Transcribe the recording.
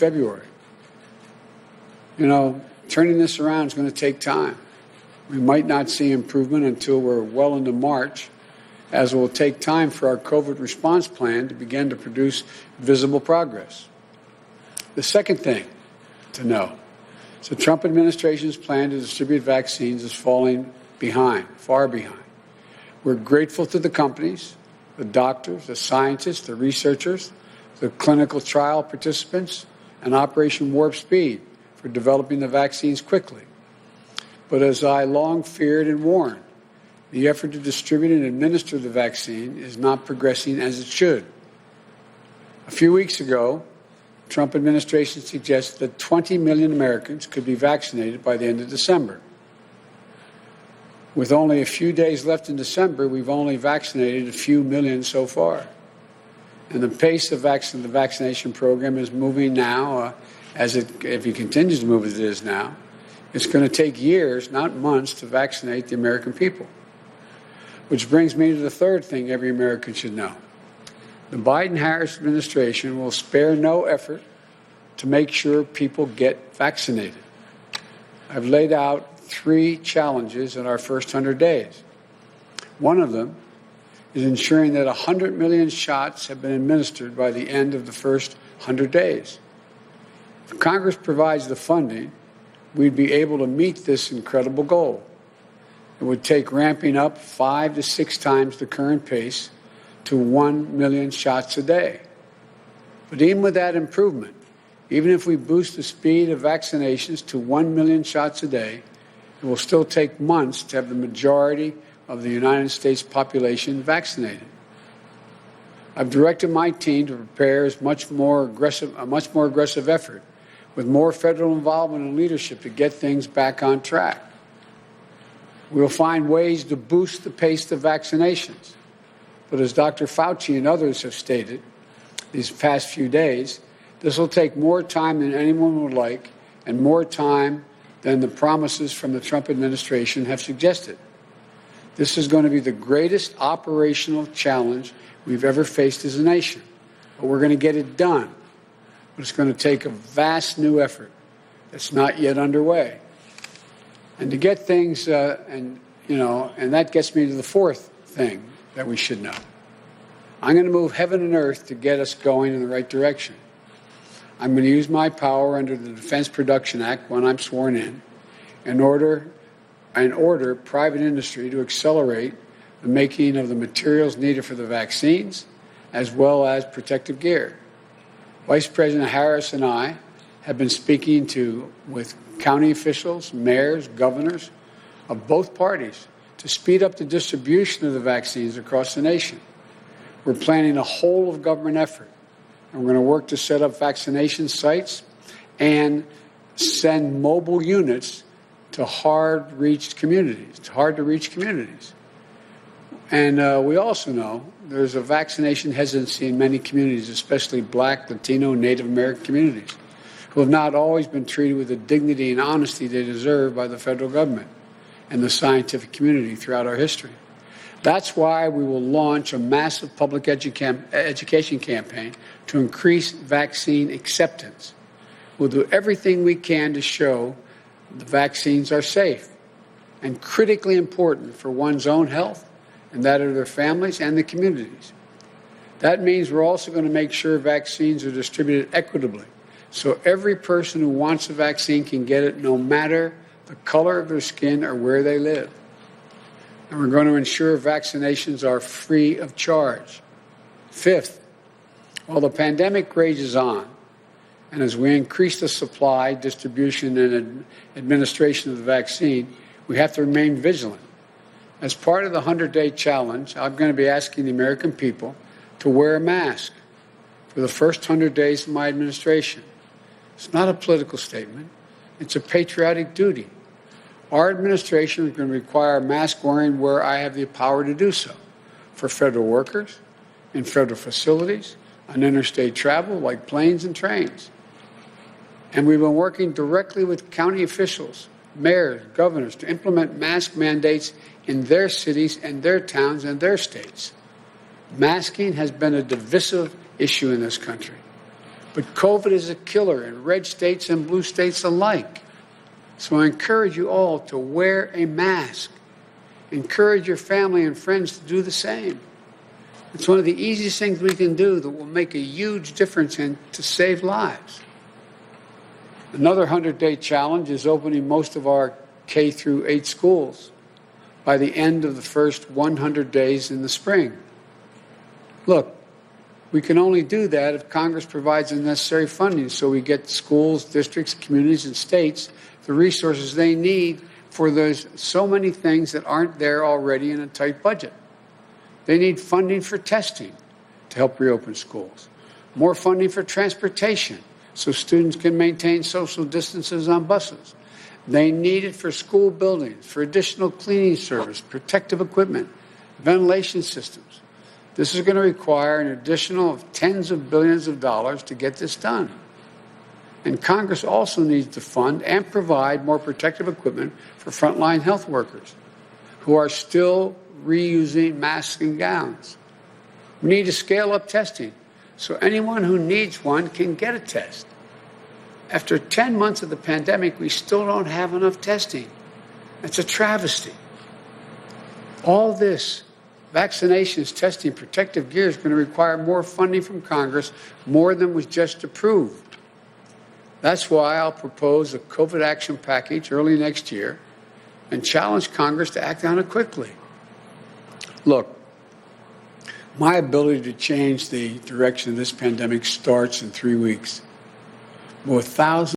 February. Turning this around is going to take time. We might not see improvement until we're well into March, as it will take time for our COVID response plan to begin to produce visible progress. The second thing to know is the Trump administration's plan to distribute vaccines is falling behind, far behind. We're grateful to the companies, the doctors, the scientists, the researchers, the clinical trial participants, and Operation Warp Speed for developing the vaccines quickly. But as I long feared and warned, the effort to distribute and administer the vaccine is not progressing as it should. A few weeks ago, the Trump administration suggested that 20 million Americans could be vaccinated by the end of December. With only a few days left in December, we've only vaccinated a few million so far. And the pace of the vaccination program is moving now, if it continues to move as it is now. It's going to take years, not months, to vaccinate the American people. Which brings me to the third thing every American should know. The Biden-Harris administration will spare no effort to make sure people get vaccinated. I've laid out 3 challenges in our first 100 days. One of them is ensuring that 100 million shots have been administered by the end of the first 100 days. If Congress provides the funding, we'd be able to meet this incredible goal. It would take ramping up 5 to 6 times the current pace to 1 million shots a day. But even with that improvement, even if we boost the speed of vaccinations to 1 million shots a day, it will still take months to have the majority of the United States population vaccinated. I've directed my team to prepare a much more aggressive effort with more federal involvement and leadership to get things back on track. We will find ways to boost the pace of vaccinations. But as Dr. Fauci and others have stated these past few days, this will take more time than anyone would like and more time than the promises from the Trump administration have suggested. This is going to be the greatest operational challenge we've ever faced as a nation. But we're going to get it done. But it's going to take a vast new effort that's not yet underway. And to get things, and that gets me to the fourth thing that we should know. I'm going to move heaven and earth to get us going in the right direction. I'm going to use my power under the Defense Production Act when I'm sworn in order private industry to accelerate the making of the materials needed for the vaccines as well as protective gear. Vice President Harris and I have been speaking with county officials, mayors, governors of both parties to speed up the distribution of the vaccines across the nation. We're planning a whole-of-government effort, and we're going to work to set up vaccination sites and send mobile units to hard-to-reach communities. And we also know there's a vaccination hesitancy in many communities, especially Black, Latino, and Native American communities, who have not always been treated with the dignity and honesty they deserve by the federal government and the scientific community throughout our history. That's why we will launch a massive public education campaign to increase vaccine acceptance. We'll do everything we can to show the vaccines are safe and critically important for one's own health and that of their families and the communities. That means we're also going to make sure vaccines are distributed equitably, so every person who wants a vaccine can get it no matter the color of their skin or where they live. And we're going to ensure vaccinations are free of charge. Fifth, while the pandemic rages on, and as we increase the supply, distribution, and administration of the vaccine, we have to remain vigilant. As part of the 100-day challenge, I'm going to be asking the American people to wear a mask for the first 100 days of my administration. It's not a political statement. It's a patriotic duty. Our administration is going to require mask wearing where I have the power to do so, for federal workers, in federal facilities, on interstate travel like planes and trains. And we've been working directly with county officials, mayors, governors to implement mask mandates in their cities and their towns and their states. Masking has been a divisive issue in this country. But COVID is a killer in red states and blue states alike. So I encourage you all to wear a mask. Encourage your family and friends to do the same. It's one of the easiest things we can do that will make a huge difference to save lives. Another 100-day challenge is opening most of our K through 8 schools by the end of the first 100 days in the spring. Look, we can only do that if Congress provides the necessary funding so we get schools, districts, communities, and states the resources they need for those so many things that aren't there already in a tight budget. They need funding for testing to help reopen schools, more funding for transportation so students can maintain social distances on buses. They need it for school buildings, for additional cleaning service, protective equipment, ventilation systems. This is going to require an additional tens of billions of dollars to get this done. And Congress also needs to fund and provide more protective equipment for frontline health workers who are still reusing masks and gowns. We need to scale up testing so anyone who needs one can get a test. After 10 months of the pandemic, we still don't have enough testing. That's a travesty. All this, vaccinations, testing, protective gear, is going to require more funding from Congress, more than was just approved. That's why I'll propose a COVID action package early next year and challenge Congress to act on it quickly. Look, my ability to change the direction of this pandemic starts in 3 weeks. With thousands